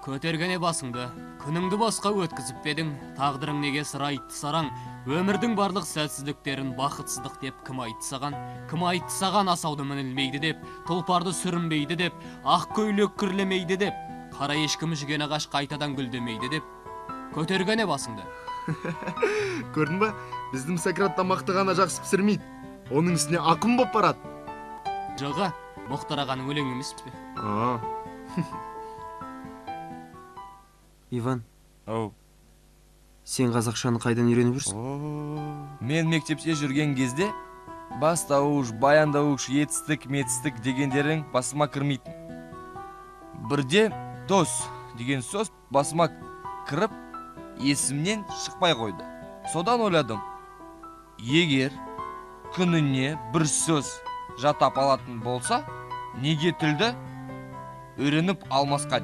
Көтергене басыңды, күніңді босқа өткізіп бедің, тағдырың неге сыр айтты сараң, өмірдің барлық сәтсіздіктерін бақытсыздық деп кім айтты саған асауды мінілмейді деп, тұлпарды сүрінбейді деп, ақ көйлек кірлемейді деп, қара ешкім жүген ағаш қайтадан гүлдемейді деп. Көтергене басыңды. Көрдің ба? Біздің Сократ тамақты жақсы пісірмейді. Оның үстіне ақын боп барады. Жоға, Мұхтар ағаның өлең емес пе? Иван, Ау. сен қазақшаны қайдан үйреніп жүрсің? Мен мектепте жүрген кезде бастауыш, баяндауыш, етістік, метістік дегендерің басыма кірмейтін. Бірде дос деген сөз басыма кіріп, есімнен шықпай қойды. Содан ойладым, егер күніне бір сөз жатап алатын болса, неге тілді үйреніп алмасқа?